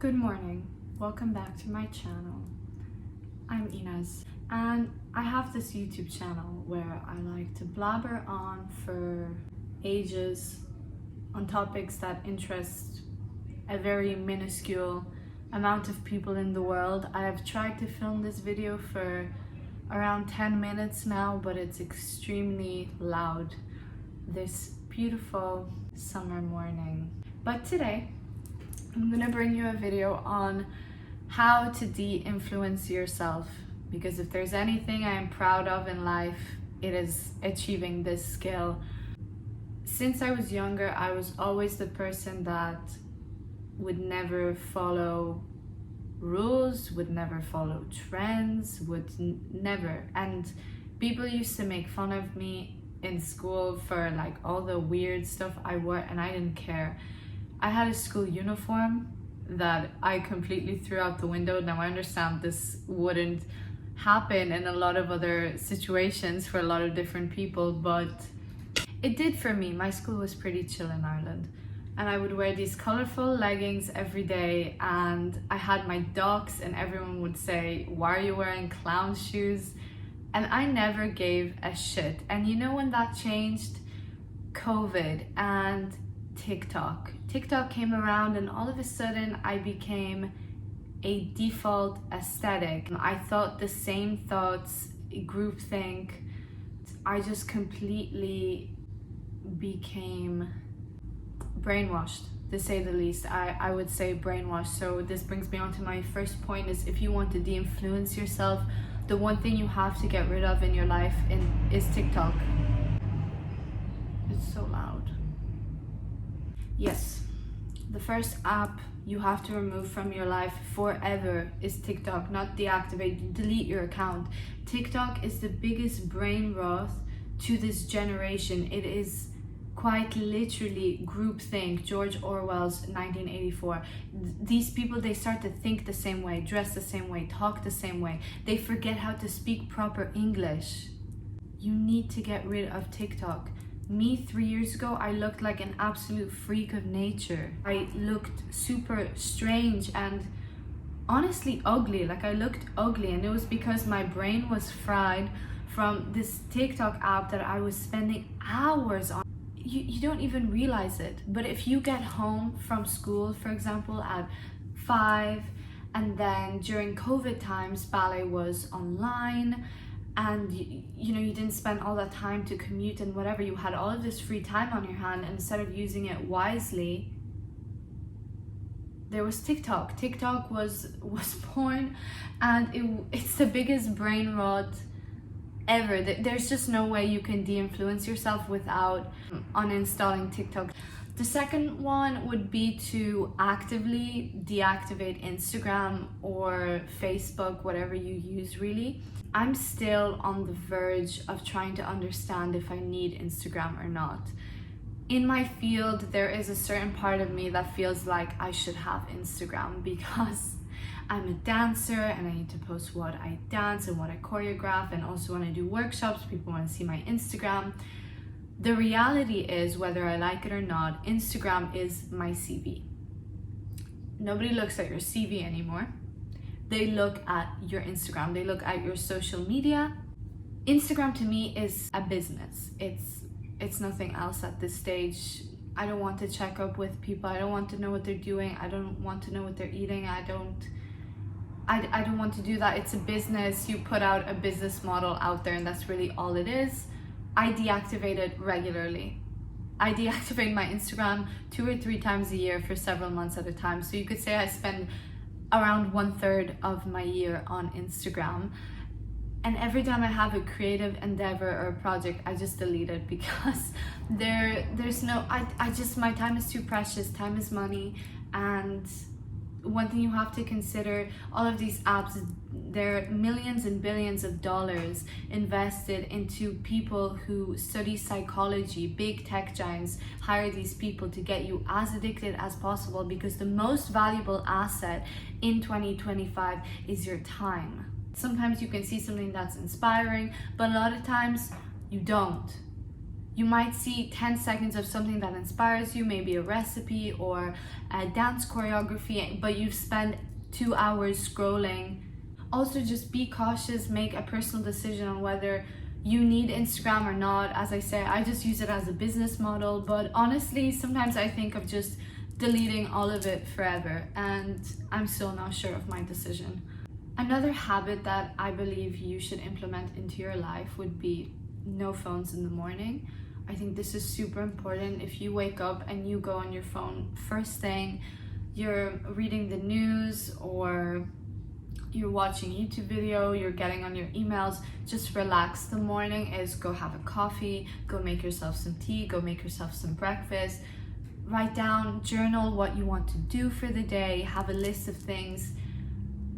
Good morning, welcome back to my channel. I'm Inez and I have this YouTube channel where I like to blabber on for ages on topics that interest a very minuscule amount of people in the world. I have tried to film this video for around 10 minutes now, but it's extremely loud this beautiful summer morning. But today I'm gonna bring you a video on how to de-influence yourself, because if there's anything I am proud of in life, it is achieving this skill. Since I was younger, I was always the person that would never follow rules, would never follow trends, never. And people used to make fun of me in school for like all the weird stuff I wore, and I didn't care. I had a school uniform that I completely threw out the window. Now I understand this wouldn't happen in a lot of other situations for a lot of different people, but it did for me. My school was pretty chill in Ireland, and I would wear these colorful leggings every day, and I had my Docs, and everyone would say, "Why are you wearing clown shoes?" And I never gave a shit. And you know when that changed? COVID and TikTok came around, and all of a sudden I became a default aesthetic. I thought the same thoughts, groupthink. I just completely became brainwashed, to say the least. I would say brainwashed. So this brings me on to my first point, is if you want to de-influence yourself, the one thing you have to get rid of in your life is TikTok. It's so loud. Yes, the first app you have to remove from your life forever is TikTok. Not deactivate, delete your account. TikTok is the biggest brain rot to this generation. It is quite literally groupthink, George Orwell's 1984. These people, they start to think the same way, dress the same way, talk the same way. They forget how to speak proper English. You need to get rid of TikTok. Me 3 years ago, I looked like an absolute freak of nature. I looked super strange and honestly ugly. Like, I looked ugly, and it was because my brain was fried from this TikTok app that I was spending hours on. You don't even realize it, but if you get home from school, for example, at 5, and then during COVID times, ballet was online, and you know, you didn't spend all that time to commute and whatever, you had all of this free time on your hand, and instead of using it wisely, there was TikTok. TikTok was born, and it's the biggest brain rot ever. There's just no way you can de-influence yourself without uninstalling TikTok. The second one would be to actively deactivate Instagram or Facebook, whatever you use really. I'm still on the verge of trying to understand if I need Instagram or not. In my field, there is a certain part of me that feels like I should have Instagram, because I'm a dancer and I need to post what I dance and what I choreograph, and also when I do workshops, people want to see my Instagram. The reality is, whether I like it or not, Instagram is my CV. Nobody looks at your CV anymore. They look at your Instagram. They look at your social media. Instagram to me is a business. It's nothing else at this stage. I don't want to check up with people. I don't want to know what they're doing. I don't want to know what they're eating. I don't want to do that. It's a business. You put out a business model out there, and that's really all it is. I deactivate it regularly. I deactivate my Instagram 2 or 3 times a year for several months at a time. So you could say I spend around 1/3 of my year on Instagram. And every time I have a creative endeavor or a project, I just delete it, because there's no, my time is too precious. Time is money. And one thing you have to consider, all of these apps, there are millions and billions of dollars invested into people who study psychology. Big tech giants hire these people to get you as addicted as possible, because the most valuable asset in 2025 is your time. Sometimes you can see something that's inspiring, but a lot of times you don't. You might see 10 seconds of something that inspires you, maybe a recipe or a dance choreography, but you've spent 2 hours scrolling. Also, just be cautious, make a personal decision on whether you need Instagram or not. As I say, I just use it as a business model, but honestly, sometimes I think of just deleting all of it forever, and I'm still not sure of my decision. Another habit that I believe you should implement into your life would be no phones in the morning. I think this is super important. If you wake up and you go on your phone first thing, you're reading the news or you're watching a YouTube video, you're getting on your emails, just relax. The morning is go have a coffee, go make yourself some tea, go make yourself some breakfast, write down, journal what you want to do for the day, have a list of things,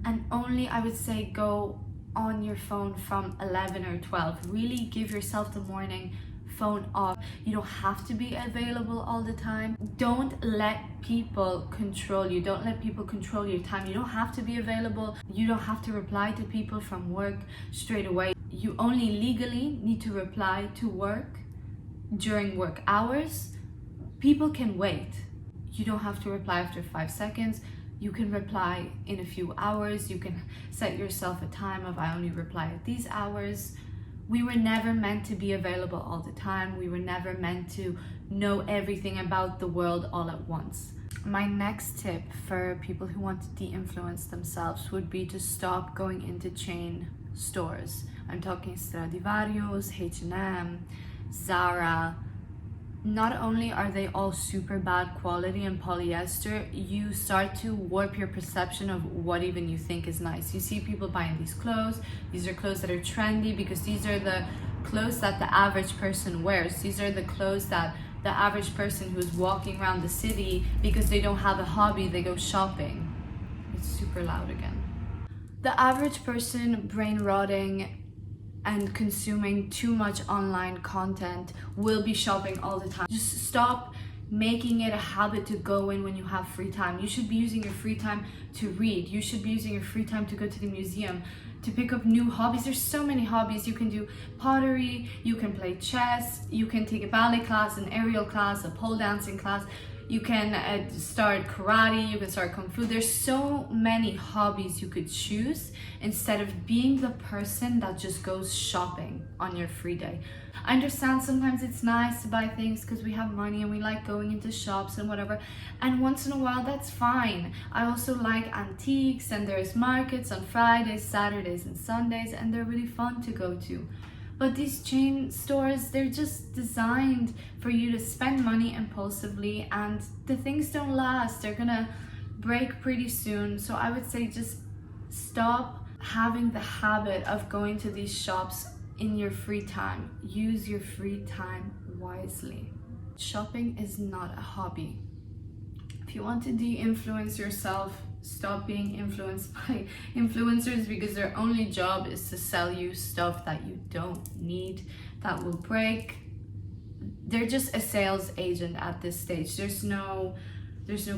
and only, I would say, go on your phone from 11 or 12. Really give yourself the morning phone off. You don't have to be available all the time. Don't let people control you. Don't let people control your time. You don't have to be available. You don't have to reply to people from work straight away. You only legally need to reply to work during work hours. People can wait. You don't have to reply after 5 seconds. You can reply in a few hours. You can set yourself a time of I only reply at these hours. We were never meant to be available all the time. We were never meant to know everything about the world all at once. My next tip for people who want to de-influence themselves would be to stop going into chain stores. I'm talking Stradivarius, H&M, Zara. Not only are they all super bad quality and polyester, you start to warp your perception of what even you think is nice. You see people buying these clothes. These are clothes that are trendy because these are the clothes that the average person wears. These are the clothes that the average person who's walking around the city, because they don't have a hobby, they go shopping. It's super loud again. The average person brain rotting and consuming too much online content will be shopping all the time. Just stop making it a habit to go in when you have free time. You should be using your free time to read. You should be using your free time to go to the museum, to pick up new hobbies. There's so many hobbies. You can do pottery, you can play chess, you can take a ballet class, an aerial class, a pole dancing class. You can start karate, you can start kung fu. There's so many hobbies you could choose instead of being the person that just goes shopping on your free day. I understand sometimes it's nice to buy things because we have money and we like going into shops and whatever. And once in a while, that's fine. I also like antiques, and there's markets on Fridays, Saturdays, and Sundays, and they're really fun to go to. But these chain stores, they're just designed for you to spend money impulsively, and the things don't last. They're gonna break pretty soon. So I would say just stop having the habit of going to these shops in your free time. Use your free time wisely. Shopping is not a hobby. If you want to de-influence yourself, stop being influenced by influencers, because their only job is to sell you stuff that you don't need, that will break. They're just a sales agent at this stage. There's no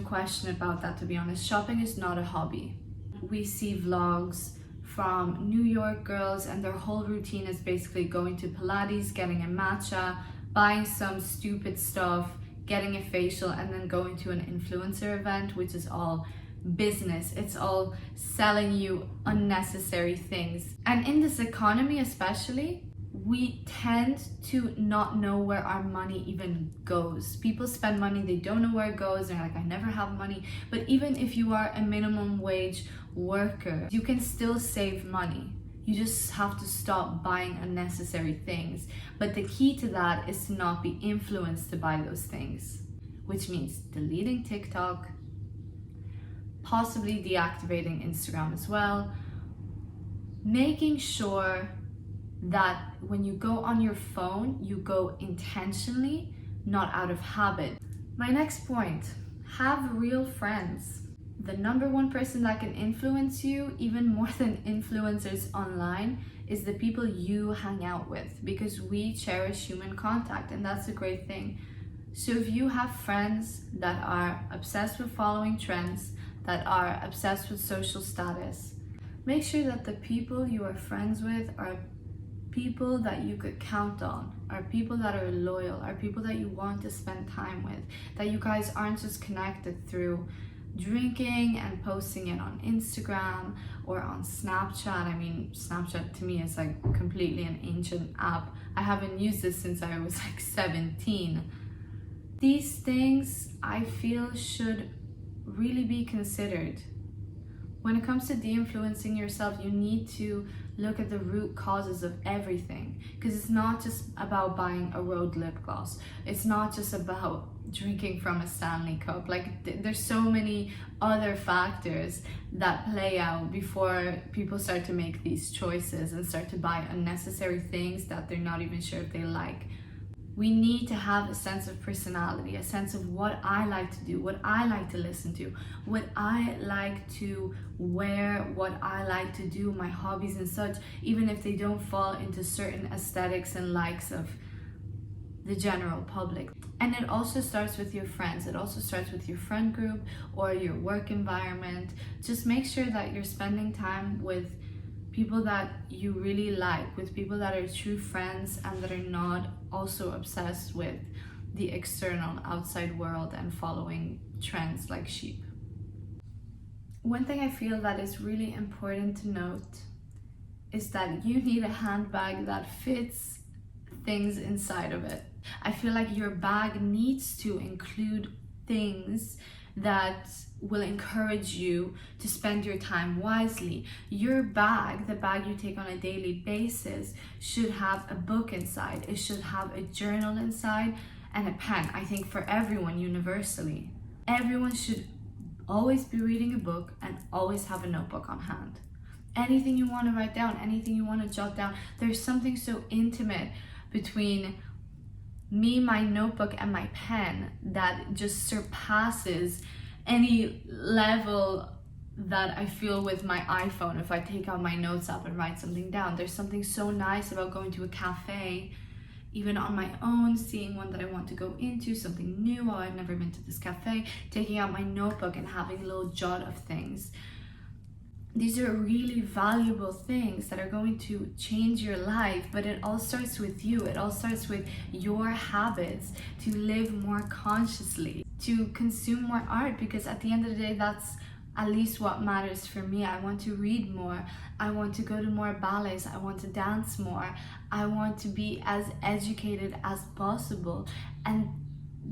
question about that, to be honest. Shopping is not a hobby. We see vlogs from New York girls, and their whole routine is basically going to Pilates, getting a matcha, buying some stupid stuff, getting a facial, and then going to an influencer event, which is all business. It's all selling you unnecessary things. And in this economy especially, we tend to not know where our money even goes. People spend money, they don't know where it goes. They're like, I never have money. But even if you are a minimum wage worker, you can still save money. You just have to stop buying unnecessary things. But the key to that is to not be influenced to buy those things, which means deleting TikTok, possibly deactivating Instagram as well, making sure that when you go on your phone, you go intentionally, not out of habit. My next point, have real friends. The number one person that can influence you, even more than influencers online, is the people you hang out with, because we cherish human contact, and that's a great thing. So if you have friends that are obsessed with following trends, that are obsessed with social status, make sure that the people you are friends with are people that you could count on, are people that are loyal, are people that you want to spend time with, that you guys aren't just connected through drinking and posting it on Instagram or on Snapchat. I mean, Snapchat to me is like completely an ancient app. I haven't used it since I was like 17. These things I feel should really be considered. When it comes to de-influencing yourself, you need to look at the root causes of everything, because it's not just about buying a Rode lip gloss. It's not just about drinking from a Stanley cup. Like there's so many other factors that play out before people start to make these choices and start to buy unnecessary things that they're not even sure if they like. We need to have a sense of personality, a sense of what I like to do, what I like to listen to, what I like to wear, what I like to do, my hobbies and such, even if they don't fall into certain aesthetics and likes of the general public. And it also starts with your friends. It also starts with your friend group or your work environment. Just make sure that you're spending time with people that you really like, with people that are true friends and that are not also obsessed with the external outside world and following trends like sheep. One thing I feel that is really important to note is that you need a handbag that fits things inside of it. I feel like your bag needs to include things that will encourage you to spend your time wisely. Your bag, the bag you take on a daily basis, should have a book inside. It should have a journal inside and a pen. I think for everyone universally. Everyone should always be reading a book and always have a notebook on hand. Anything you want to write down, anything you want to jot down. There's something so intimate between me, my notebook, and my pen that just surpasses any level that I feel with my iPhone. If I take out my notes app and write something down, there's something so nice about going to a cafe, even on my own, seeing one that I want to go into, something new. Oh, I've never been to this cafe, taking out my notebook and having a little jot of things. These are really valuable things that are going to change your life, but it all starts with you. It all starts with your habits to live more consciously, to consume more art, because at the end of the day, that's at least what matters for me. I want to read more. I want to go to more ballets. I want to dance more. I want to be as educated as possible. And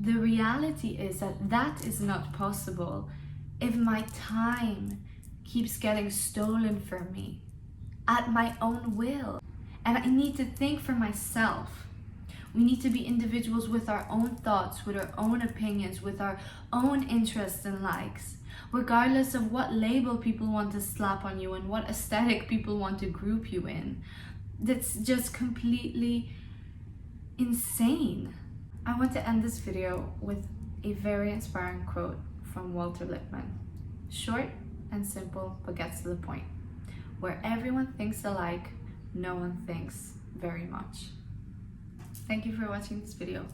the reality is that that is not possible if my time keeps getting stolen from me at my own will. And I need to think for myself. We need to be individuals with our own thoughts, with our own opinions, with our own interests and likes, regardless of what label people want to slap on you and what aesthetic people want to group you in. That's just completely insane. I want to end this video with a very inspiring quote from Walter Lippmann. Short and simple, but gets to the point. Where everyone thinks alike, no one thinks very much. Thank you for watching this video.